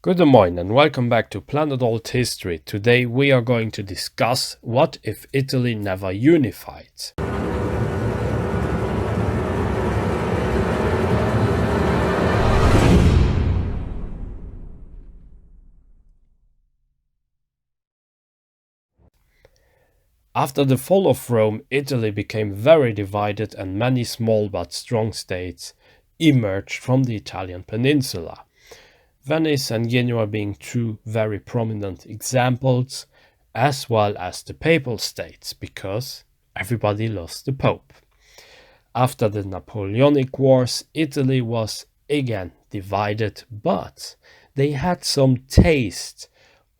Good morning and welcome back to Planet Althistory. Today we are going to discuss what if Italy never unified. After the fall of Rome, Italy became very divided and many small but strong states emerged from the Italian peninsula. Venice and Genoa being two very prominent examples, as well as the Papal States, because everybody loves the Pope. After the Napoleonic Wars, Italy was again divided, but they had some taste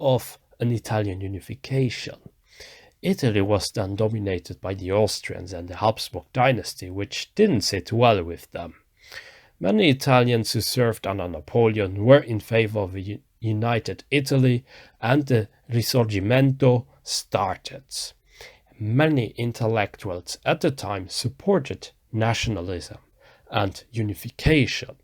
of an Italian unification. Italy was then dominated by the Austrians and the Habsburg dynasty, which didn't sit well with them. Many Italians who served under Napoleon were in favor of a united Italy, and the Risorgimento started. Many intellectuals at the time supported nationalism and unification.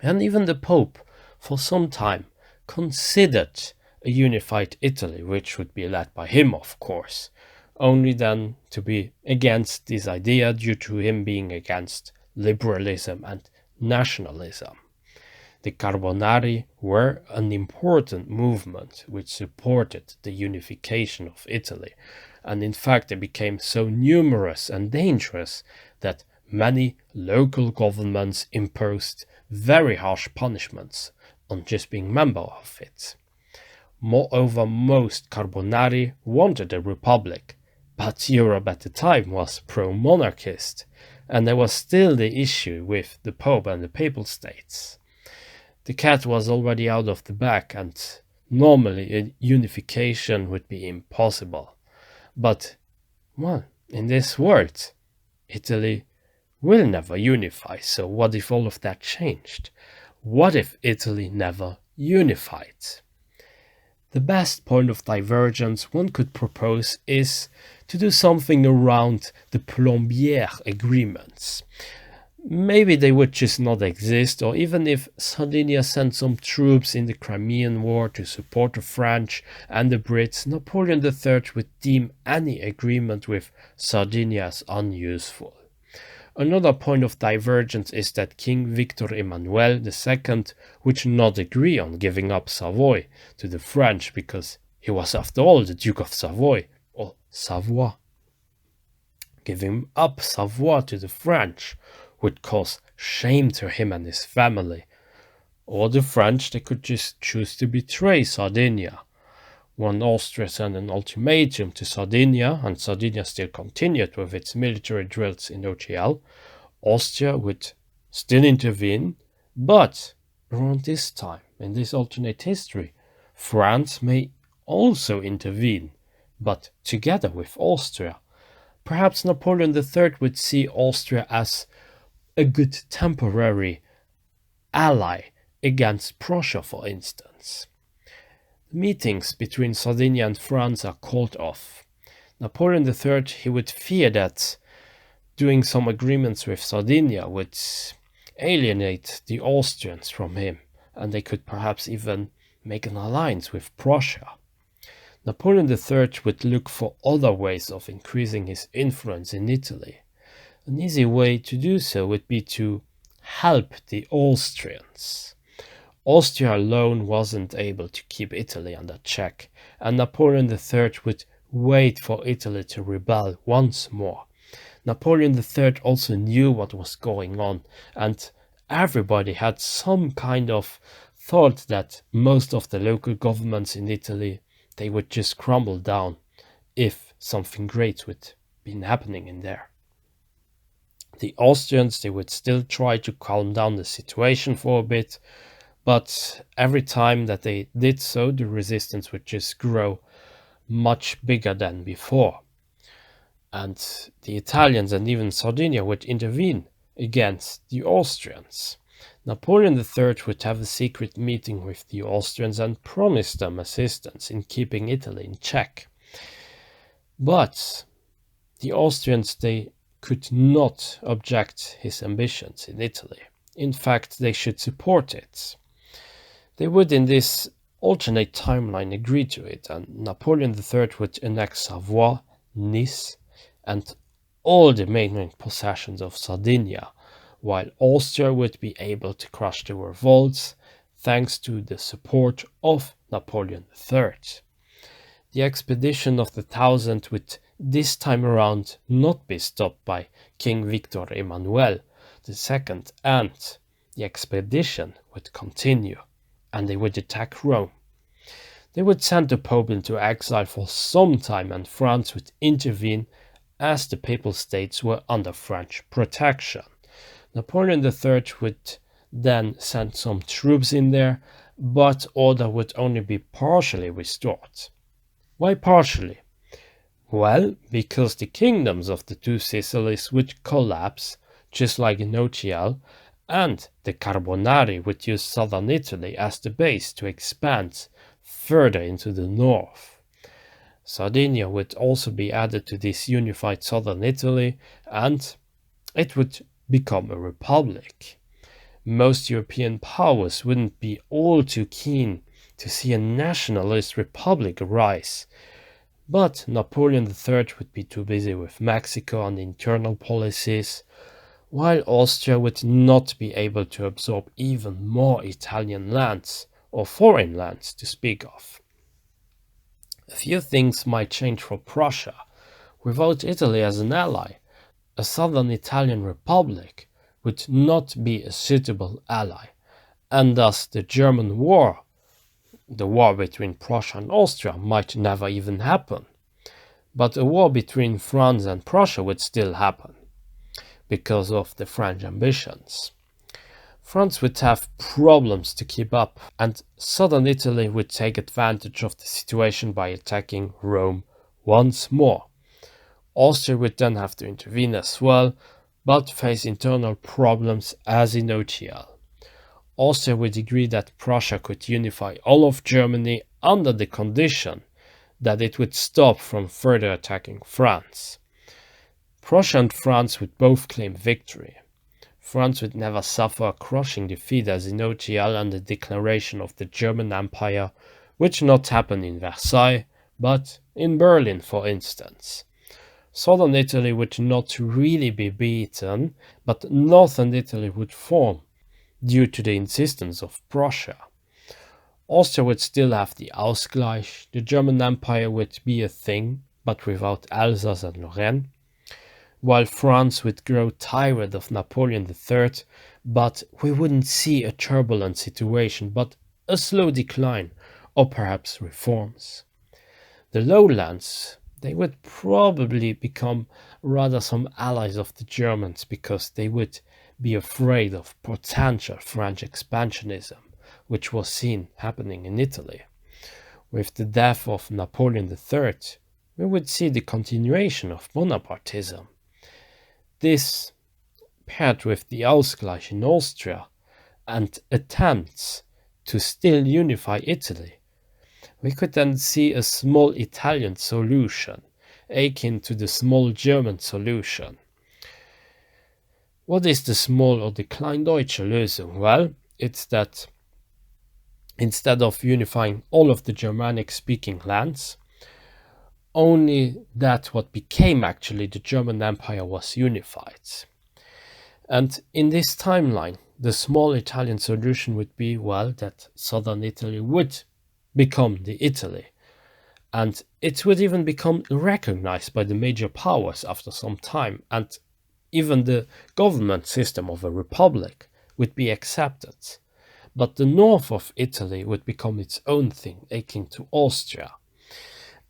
And even the Pope, for some time, considered a unified Italy, which would be led by him, of course, only then to be against this idea due to him being against liberalism and nationalism. The Carbonari were an important movement which supported the unification of Italy, and in fact they became so numerous and dangerous that many local governments imposed very harsh punishments on just being member of it. Moreover, most Carbonari wanted a republic, but Europe at the time was pro-monarchist, and there was still the issue with the Pope and the Papal States. The cat was already out of the bag, and normally a unification would be impossible. But, well, in this world, Italy will never unify, so what if all of that changed? What if Italy never unified? The best point of divergence one could propose is to do something around the Plombières agreements. Maybe they would just not exist, or even if Sardinia sent some troops in the Crimean War to support the French and the Brits, Napoleon III would deem any agreement with Sardinia as unuseful. Another point of divergence is that King Victor Emmanuel II would not agree on giving up Savoy to the French because he was after all the Duke of Savoy, or Savoy. Giving up Savoy to the French would cause shame to him and his family. Or the French, they could just choose to betray Sardinia. When Austria sent an ultimatum to Sardinia, and Sardinia still continued with its military drills in OGL, Austria would still intervene, but around this time, in this alternate history, France may also intervene, but together with Austria. Perhaps Napoleon III would see Austria as a good temporary ally against Prussia, for instance. Meetings between Sardinia and France are called off. Napoleon III, he would fear that doing some agreements with Sardinia would alienate the Austrians from him, and they could perhaps even make an alliance with Prussia. Napoleon III would look for other ways of increasing his influence in Italy. An easy way to do so would be to help the Austrians. Austria alone wasn't able to keep Italy under check, and Napoleon III would wait for Italy to rebel once more. Napoleon III also knew what was going on, and everybody had some kind of thought that most of the local governments in Italy, they would just crumble down if something great would be happening in there. The Austrians, they would still try to calm down the situation for a bit, but every time that they did so, the resistance would just grow much bigger than before. And the Italians and even Sardinia would intervene against the Austrians. Napoleon III would have a secret meeting with the Austrians and promise them assistance in keeping Italy in check. But the Austrians, they could not object his ambitions in Italy. In fact, they should support it. They would, in this alternate timeline, agree to it, and Napoleon III would annex Savoy, Nice, and all the main possessions of Sardinia, while Austria would be able to crush the revolts thanks to the support of Napoleon III. The expedition of the Thousand would this time around not be stopped by King Victor Emmanuel II, and the expedition would continue, and they would attack Rome. They would send the Pope into exile for some time, and France would intervene as the Papal States were under French protection. Napoleon III would then send some troops in there, but order would only be partially restored. Why partially? Well, because the kingdoms of the two Sicilies would collapse, just like in Otial, and the Carbonari would use southern Italy as the base to expand further into the north. Sardinia would also be added to this unified southern Italy, and it would become a republic. Most European powers wouldn't be all too keen to see a nationalist republic arise, but Napoleon III would be too busy with Mexico and internal policies, while Austria would not be able to absorb even more Italian lands, or foreign lands to speak of. A few things might change for Prussia. Without Italy as an ally, a southern Italian republic would not be a suitable ally, and thus the German war, the war between Prussia and Austria, might never even happen. But a war between France and Prussia would still happen, because of the French ambitions. France would have problems to keep up, and southern Italy would take advantage of the situation by attacking Rome once more. Austria would then have to intervene as well, but face internal problems as in Otial. Austria would agree that Prussia could unify all of Germany under the condition that it would stop from further attacking France. Prussia and France would both claim victory. France would never suffer a crushing defeat as in Otial, and the declaration of the German Empire would not happen in Versailles, but in Berlin, for instance. Southern Italy would not really be beaten, but northern Italy would form, due to the insistence of Prussia. Austria would still have the Ausgleich, the German Empire would be a thing, but without Alsace and Lorraine, while France would grow tired of Napoleon III, but we wouldn't see a turbulent situation, but a slow decline, or perhaps reforms. The lowlands, they would probably become rather some allies of the Germans, because they would be afraid of potential French expansionism, which was seen happening in Italy. With the death of Napoleon III, we would see the continuation of Bonapartism. This, paired with the Ausgleich in Austria and attempts to still unify Italy, we could then see a small Italian solution, akin to the small German solution. What is the small or the Kleindeutsche Lösung? Well, it's that instead of unifying all of the Germanic-speaking lands, only that what became actually the German Empire was unified. And in this timeline, the small Italian solution would be, well, that southern Italy would become the Italy. And it would even become recognized by the major powers after some time, and even the government system of a republic would be accepted. But the north of Italy would become its own thing, akin to Austria.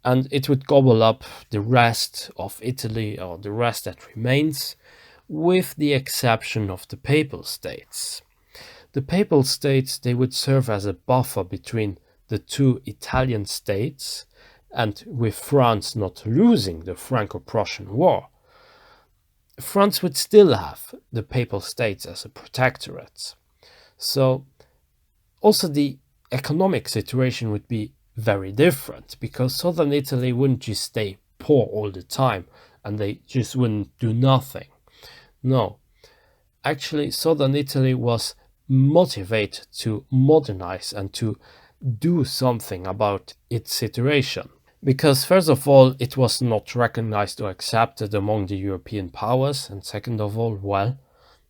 And it would gobble up the rest of Italy, or the rest that remains, with the exception of the Papal States. The Papal States, they would serve as a buffer between the two Italian states, and with France not losing the Franco-Prussian War, France would still have the Papal States as a protectorate. So also the economic situation would be very different, because southern Italy wouldn't just stay poor all the time and they just wouldn't do nothing. No, actually southern Italy was motivated to modernize and to do something about its situation. Because, first of all, it was not recognized or accepted among the European powers, and second of all, well,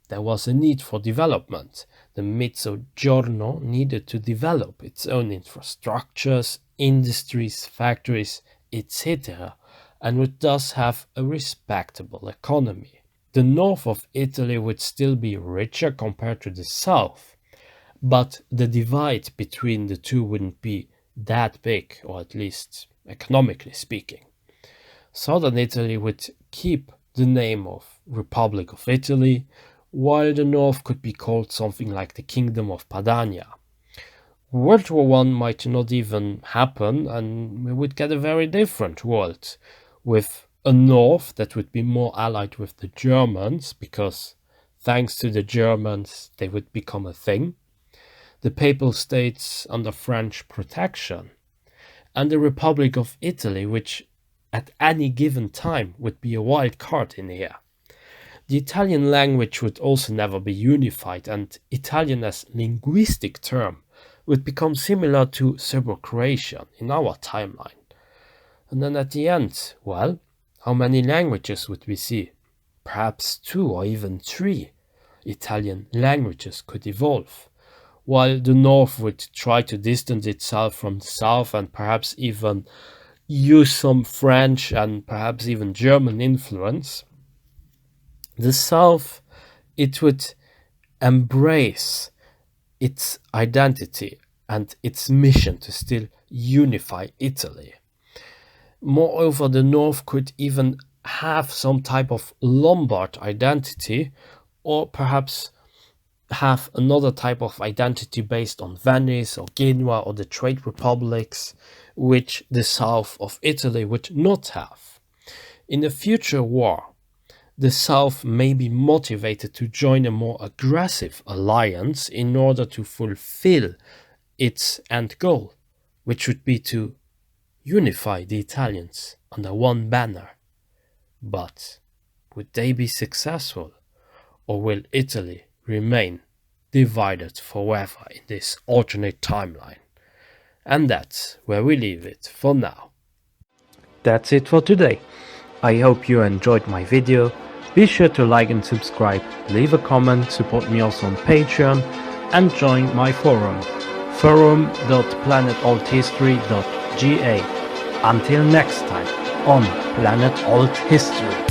there was a need for development. The Mezzogiorno needed to develop its own infrastructures, industries, factories, etc., and would thus have a respectable economy. The north of Italy would still be richer compared to the south, but the divide between the two wouldn't be that big, or at least economically speaking. Southern Italy would keep the name of Republic of Italy, while the north could be called something like the Kingdom of Padania. World War I might not even happen, and we would get a very different world, with a north that would be more allied with the Germans, because thanks to the Germans they would become a thing, the Papal States under French protection, and the Republic of Italy, which at any given time would be a wild card in here. The Italian language would also never be unified, and Italian as linguistic term would become similar to Serbo-Croatian in our timeline. And then at the end, well, how many languages would we see? Perhaps 2 or even 3 Italian languages could evolve, while the North would try to distance itself from the South and perhaps even use some French and perhaps even German influence. The South, it would embrace its identity and its mission to still unify Italy. Moreover, the North could even have some type of Lombard identity, or perhaps have another type of identity based on Venice or Genoa or the trade republics, which the south of Italy would not have. In a future war, the South may be motivated to join a more aggressive alliance in order to fulfill its end goal, which would be to unify the Italians under one banner. But would they be successful, or will Italy remain divided forever in this alternate timeline? And that's where we leave it for now. That's it for today. I hope you enjoyed my video. Be sure to like and subscribe, leave a comment, support me also on Patreon, and join my forum, forum.planetalthistory.ga. Until next time on Planet Alt History.